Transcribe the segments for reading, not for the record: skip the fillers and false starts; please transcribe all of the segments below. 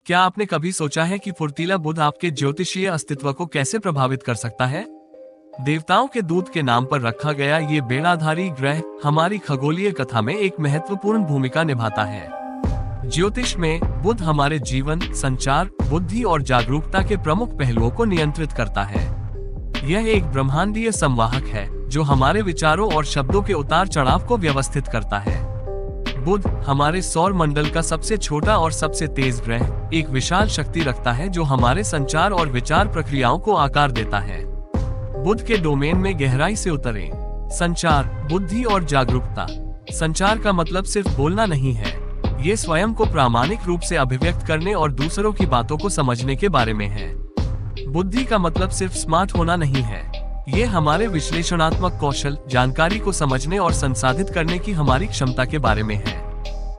क्या आपने कभी सोचा है कि फुर्तीला बुध आपके ज्योतिषीय अस्तित्व को कैसे प्रभावित कर सकता है? देवताओं के दूत के नाम पर रखा गया ये बेड़ाधारी ग्रह हमारी खगोलीय कथा में एक महत्वपूर्ण भूमिका निभाता है। ज्योतिष में बुध हमारे जीवन, संचार, बुद्धि और जागरूकता के प्रमुख पहलुओं को नियंत्रित करता है। यह एक ब्रह्मांडीय संवाहक है जो हमारे विचारों और शब्दों के उतार चढ़ाव को व्यवस्थित करता है। बुध हमारे सौर मंडल का सबसे छोटा और सबसे तेज ग्रह एक विशाल शक्ति रखता है जो हमारे संचार और विचार प्रक्रियाओं को आकार देता है। बुध के डोमेन में गहराई से उतरें। संचार, बुद्धि और जागरूकता। संचार का मतलब सिर्फ बोलना नहीं है, ये स्वयं को प्रामाणिक रूप से अभिव्यक्त करने और दूसरों की बातों को समझने के बारे में है। बुद्धि का मतलब सिर्फ स्मार्ट होना नहीं है, ये हमारे विश्लेषणात्मक कौशल, जानकारी को समझने और संसाधित करने की हमारी क्षमता के बारे में है।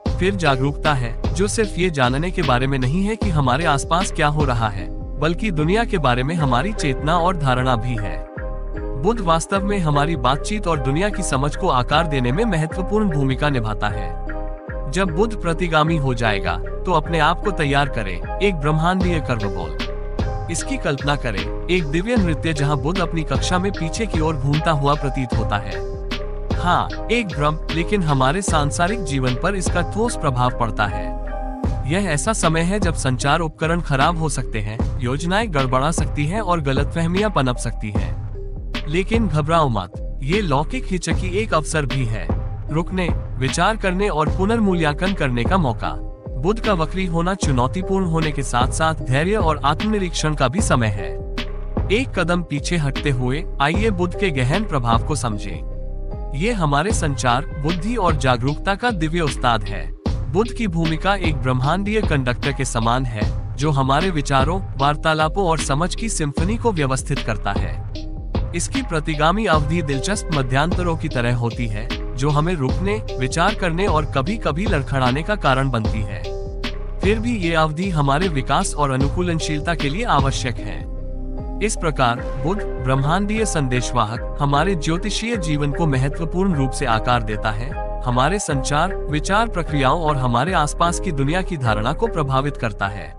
फिर जागरूकता है, जो सिर्फ ये जानने के बारे में नहीं है कि हमारे आसपास क्या हो रहा है, बल्कि दुनिया के बारे में हमारी चेतना और धारणा भी है। बुध वास्तव में हमारी बातचीत और दुनिया की समझ को आकार देने में महत्वपूर्ण भूमिका निभाता है। जब बुध प्रतिगामी हो जाएगा तो अपने आप को तैयार करें, एक ब्रह्मांडीय कर्वबॉल। इसकी कल्पना करें, एक दिव्य नृत्य जहां बुध अपनी कक्षा में पीछे की ओर घूमता हुआ प्रतीत होता है। हाँ, एक भ्रम, लेकिन हमारे सांसारिक जीवन पर इसका ठोस प्रभाव पड़ता है। यह ऐसा समय है जब संचार उपकरण खराब हो सकते हैं, योजनाएं गड़बड़ा सकती हैं और गलतफहमियां पनप सकती हैं। लेकिन घबराओ मत, ये लौकिक हिचकी एक अवसर भी है, रुकने, विचार करने और पुनर्मूल्यांकन करने का मौका। बुध का वक्री होना चुनौतीपूर्ण होने के साथ साथ धैर्य और आत्मनिरीक्षण का भी समय है। एक कदम पीछे हटते हुए आइए बुध के गहन प्रभाव को समझें। ये हमारे संचार, बुद्धि और जागरूकता का दिव्य उस्ताद है। बुध की भूमिका एक ब्रह्मांडीय कंडक्टर के समान है जो हमारे विचारों, वार्तालापों और समझ की सिम्फनी को व्यवस्थित करता है। इसकी प्रतिगामी अवधि दिलचस्प मध्यांतरों की तरह होती है जो हमें रुकने, विचार करने और कभी कभी लड़खड़ाने का कारण बनती है। फिर भी ये अवधि हमारे विकास और अनुकूलनशीलता के लिए आवश्यक है। इस प्रकार बुध ब्रह्मांडीय संदेशवाहक हमारे ज्योतिषीय जीवन को महत्वपूर्ण रूप से आकार देता है, हमारे संचार, विचार प्रक्रियाओं और हमारे आसपास की दुनिया की धारणा को प्रभावित करता है।